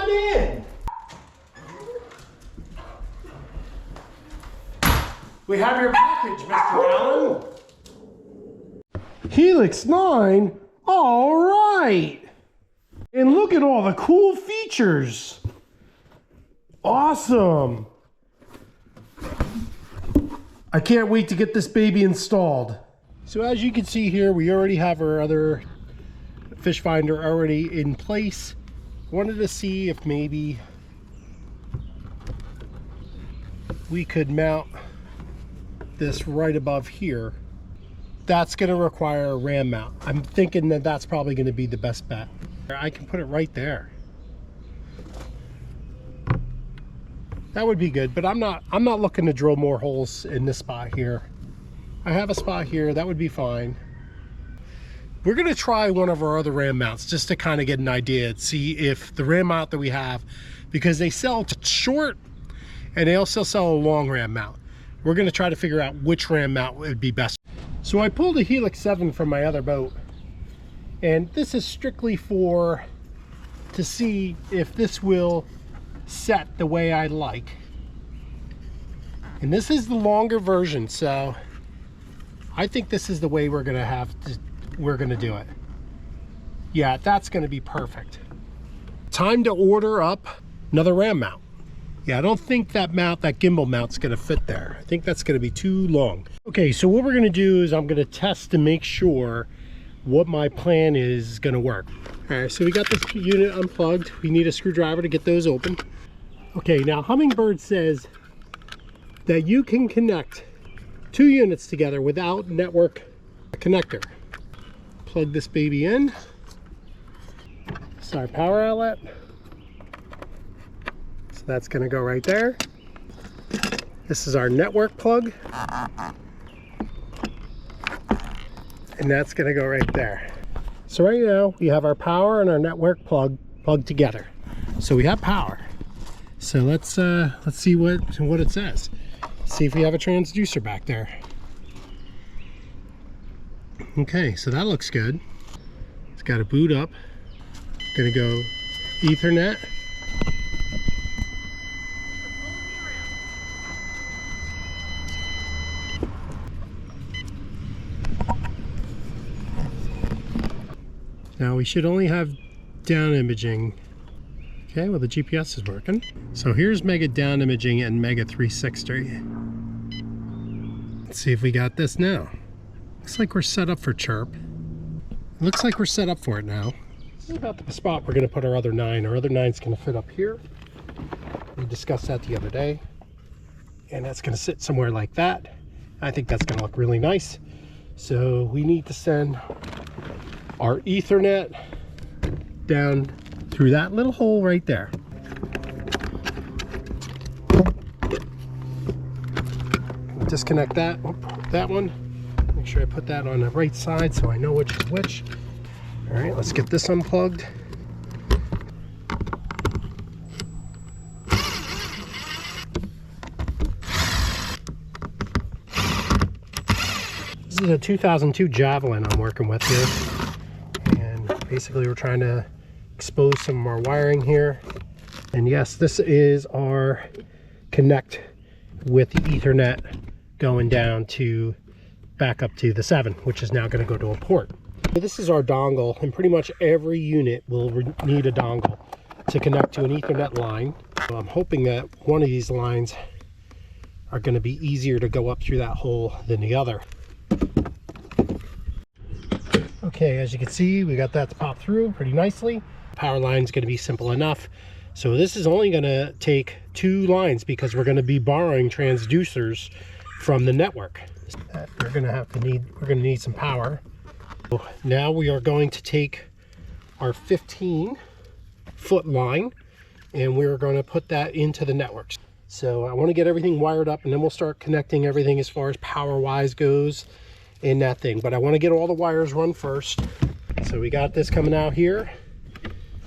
on in. We have your package, Mr. Allen. Helix 9? All right. And look at all the cool features. Awesome. I can't wait to get this baby installed. So as you can see here, we already have our other fish finder already in place. Wanted to see if maybe we could mount this right above here. That's going to require a ram mount. I'm thinking that that's probably going to be the best bet. I can put it right there. That would be good, but I'm not looking to drill more holes in this spot here. I have a spot here, that would be fine. We're going to try one of our other ram mounts just to kind of get an idea and see if the ram mount that we have, because they sell short and they also sell a long ram mount. We're going to try to figure out which ram mount would be best. So I pulled a Helix 7 from my other boat, and this is strictly to see if this will set the way I like. And this is the longer version, so I think this is the way we're going to do it. Yeah, that's going to be perfect. Time to order up another ram mount. Yeah, I don't think that gimbal mount's going to fit there. I think that's going to be too long. Okay, so what we're going to do is I'm going to test to make sure what my plan is going to work. All right, so we got this unit unplugged. We need a screwdriver to get those open. Okay, now Humminbird says that you can connect 2 units together without network connector. Plug this baby in. This is our power outlet. So that's going to go right there. This is our network plug. And that's going to go right there. So right now we have our power and our network plug plugged together. So we have power. So let's see what it says. See if we have a transducer back there. Okay, so that looks good. It's got to boot up. Gonna go Ethernet. Now we should only have down imaging. Okay, well the GPS is working. So here's Mega down imaging and Mega 360. Let's see if we got this now. Looks like we're set up for chirp. Looks like we're set up for it now. This is about the spot we're going to put our other 9. Our other 9's going to fit up here. We discussed that the other day. And that's going to sit somewhere like that. I think that's going to look really nice. So we need to send our Ethernet down through that little hole right there. Disconnect that one. Make sure I put that on the right side so I know which is which. All right, let's get this unplugged. This is a 2002 Javelin I'm working with here. And basically we're trying to expose some of our wiring here. And yes, this is our connect with the Ethernet going down to back up to the 7, which is now going to go to a port. So this is our dongle, and pretty much every unit will need a dongle to connect to an Ethernet line. So I'm hoping that one of these lines are going to be easier to go up through that hole than the other. Okay, as you can see, we got that to pop through pretty nicely. Power line is going to be simple enough. So this is only going to take 2 lines because we're going to be borrowing transducers from the network. We're going to need some power. So now we are going to take our 15-foot line and we're going to put that into the network. So I want to get everything wired up and then we'll start connecting everything as far as power wise goes in that thing. But I want to get all the wires run first. So we got this coming out here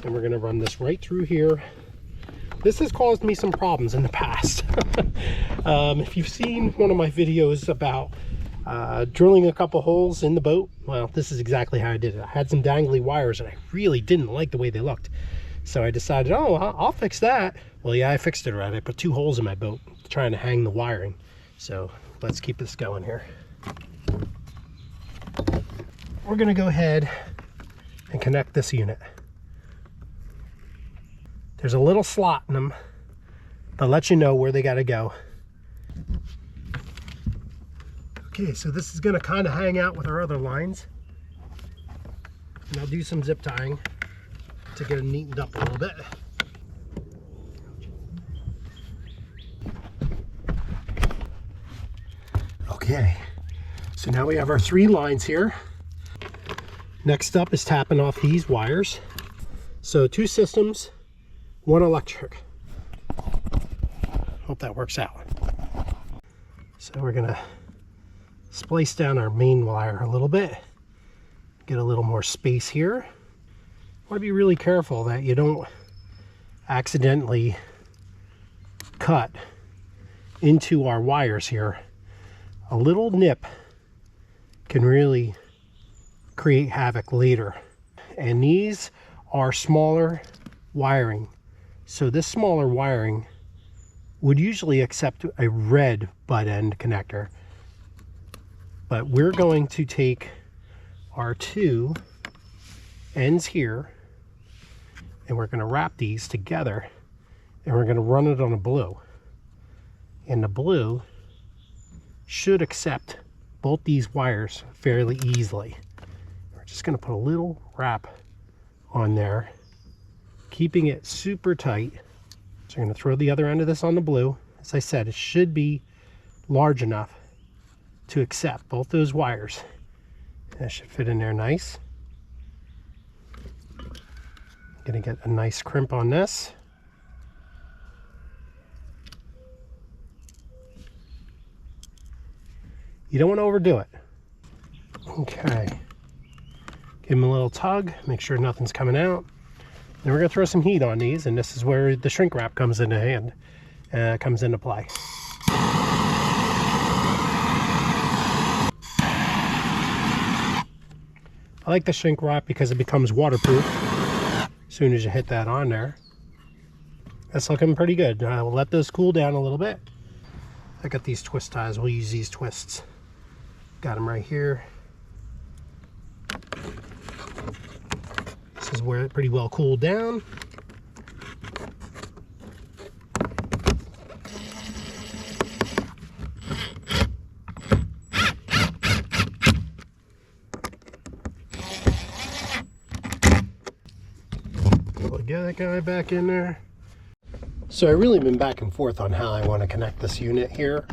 and we're going to run this right through here. This has caused me some problems in the past. If you've seen one of my videos about drilling a couple holes in the boat, well, this is exactly how I did it. I had some dangly wires and I really didn't like the way they looked. So I decided, oh, I'll fix that. Well, yeah, I fixed it right. I put 2 holes in my boat trying to hang the wiring. So let's keep this going here. We're gonna go ahead and connect this unit. There's a little slot in them that lets you know where they gotta go. Okay, so this is gonna kind of hang out with our other lines. And I'll do some zip tying to get it neatened up a little bit. Okay, so now we have our 3 lines here. Next up is tapping off these wires. So 2 systems, 1 electric. Hope that works out. So we're gonna splice down our main wire a little bit, get a little more space here. Want to be really careful that you don't accidentally cut into our wires here. A little nip can really create havoc later. And these are smaller wiring. So this smaller wiring would usually accept a red butt end connector. But we're going to take our 2 ends here and we're going to wrap these together and we're going to run it on a blue. And the blue should accept both these wires fairly easily. We're just going to put a little wrap on there, keeping it super tight. So I'm going to throw the other end of this on the blue. As I said, it should be large enough to accept both those wires. That should fit in there nice. Gonna get a nice crimp on this. You don't want to overdo it. Okay. Give them a little tug, make sure nothing's coming out. Then we're gonna throw some heat on these, and this is where the shrink wrap comes into play. I like the shrink wrap because it becomes waterproof as soon as you hit that on there. That's looking pretty good. We'll let those cool down a little bit. I got these twist ties. We'll use these twists. Got them right here. This is where it pretty well cooled down. Get that guy back in there. So I've really been back and forth on how I want to connect this unit here,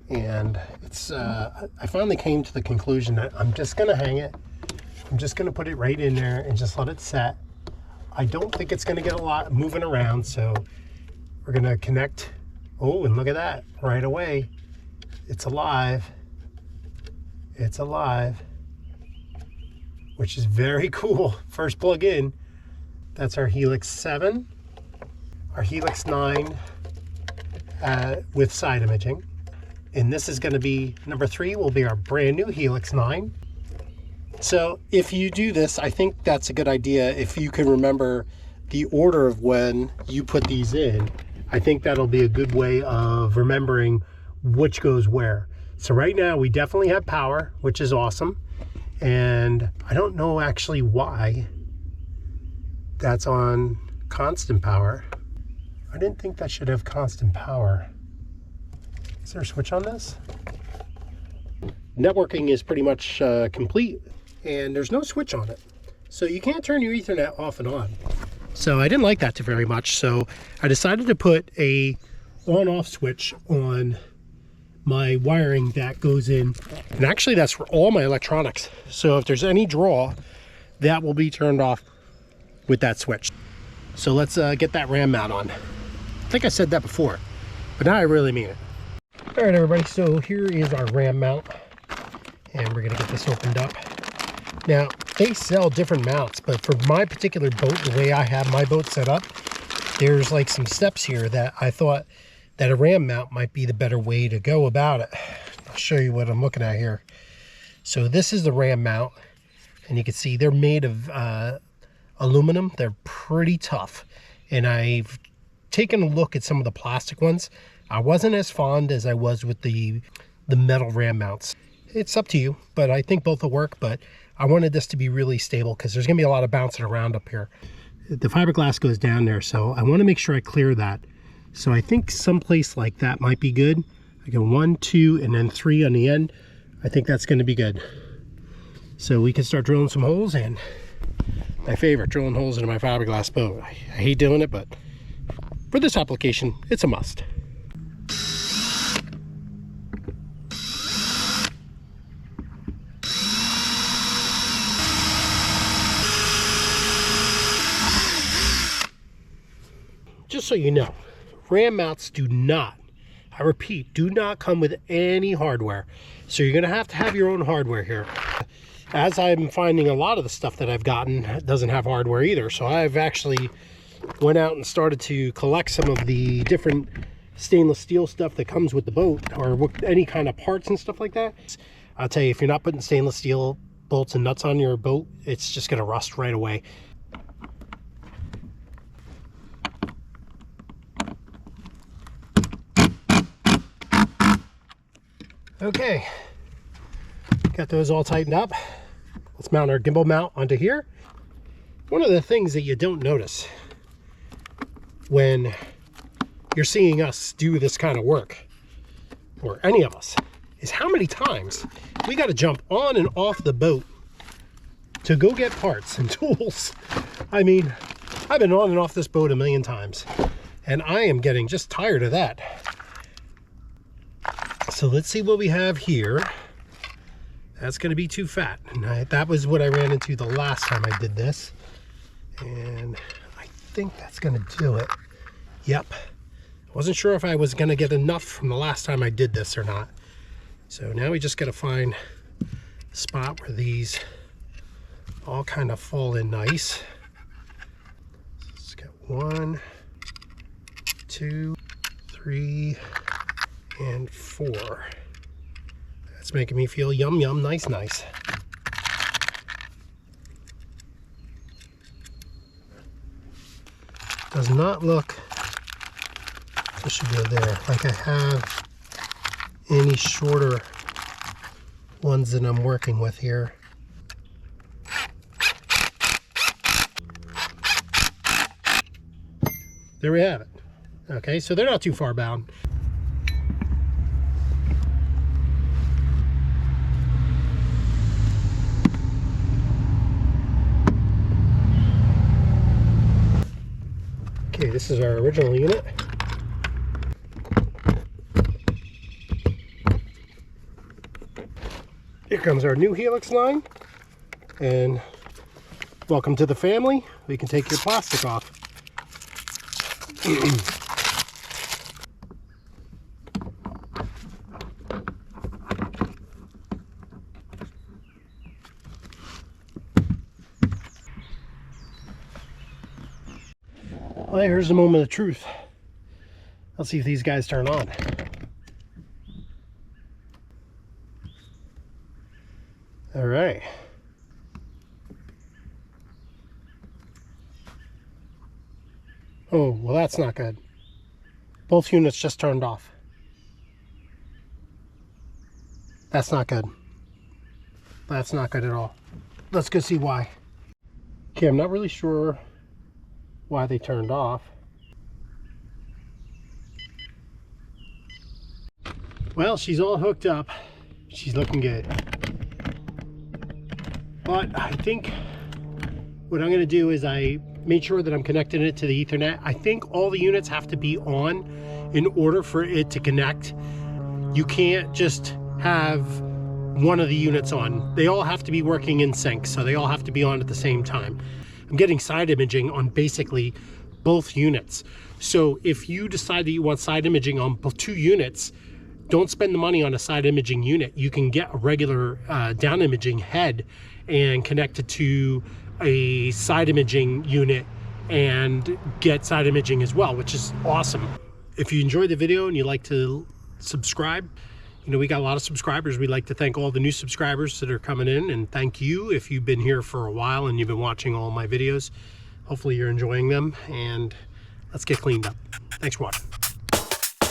and it's I finally came to the conclusion that I'm just gonna hang it. I'm just gonna put it right in there and just let it set. I don't think it's gonna get a lot moving around, so we're gonna connect. Oh, and look at that right away. It's alive. It's alive, which is very cool. First plug in. That's our Helix 7, our Helix 9 with side imaging. And this is going to be, number 3 will be our brand new Helix 9. So if you do this, I think that's a good idea. If you can remember the order of when you put these in, I think that'll be a good way of remembering which goes where. So right now we definitely have power, which is awesome. And I don't know actually why that's on constant power. I didn't think that should have constant power. Is there a switch on this? Networking is pretty much complete, and there's no switch on it. So you can't turn your Ethernet off and on. So I didn't like that very much, so I decided to put a on-off switch on my wiring that goes in. And actually that's for all my electronics. So if there's any draw, that will be turned off with that switch. So let's get that RAM mount on. I think I said that before, but now I really mean it. All right, everybody, so here is our RAM mount, and we're gonna get this opened up. Now, they sell different mounts, but for my particular boat, the way I have my boat set up, there's like some steps here that I thought that a RAM mount might be the better way to go about it. I'll show you what I'm looking at here. So this is the RAM mount, and you can see they're made of aluminum, they're pretty tough. And I've taken a look at some of the plastic ones. I wasn't as fond as I was with the metal ram mounts. It's up to you, but I think both will work. But I wanted this to be really stable because there's gonna be a lot of bouncing around up here. The fiberglass goes down there, so I want to make sure I clear that. So I think someplace like that might be good. I go 1, 2, and then 3 on the end. I think that's going to be good. So we can start drilling some holes, and my favorite, drilling holes into my fiberglass boat. I hate doing it, but for this application, it's a must. Just so you know, ram mounts do not, I repeat, do not come with any hardware. So you're going to have your own hardware here. As I'm finding, a lot of the stuff that I've gotten doesn't have hardware either. So I've actually went out and started to collect some of the different stainless steel stuff that comes with the boat, or any kind of parts and stuff like that. I'll tell you, if you're not putting stainless steel bolts and nuts on your boat, it's just going to rust right away. Okay, got those all tightened up. Let's mount our gimbal mount onto here. One of the things that you don't notice when you're seeing us do this kind of work, or any of us, is how many times we got to jump on and off the boat to go get parts and tools. I mean, I've been on and off this boat a million times, and I am getting just tired of that. So let's see what we have here. That's going to be too fat. And that was what I ran into the last time I did this. And I think that's going to do it. Yep. Wasn't sure if I was going to get enough from the last time I did this or not. So now we just got to find a spot where these all kind of fall in nice. Let's get 1, 2, 3, and 4. That's making me feel yum yum, nice. Does not look, this should go there, like I have any shorter ones that I'm working with here. There we have it. Okay, so they're not too far bound. Okay, this is our original unit. Here comes our new Helix line, and welcome to the family. We can take your plastic off. Well, here's the moment of truth. Let's see if these guys turn on. All right. Oh, well, that's not good. Both units just turned off. That's not good. That's not good at all. Let's go see why. Okay, I'm not really sure why they turned off. Well, she's all hooked up. She's looking good. But I think what I'm going to do is I made sure that I'm connecting it to the Ethernet. I think all the units have to be on in order for it to connect. You can't just have one of the units on. They all have to be working in sync, so they all have to be on at the same time. I'm getting side imaging on basically both units. So if you decide that you want side imaging on both 2 units, don't spend the money on a side imaging unit. You can get a regular down imaging head and connect it to a side imaging unit and get side imaging as well, which is awesome. If you enjoyed the video and you'd like to subscribe, you You know, we got a lot of subscribers. We'd like to thank all the new subscribers that are coming in, and thank you if you've been here for a while and you've been watching all my videos. Hopefully you're enjoying them, and let's get cleaned up. Thanks for watching.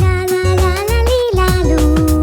La la la la la la.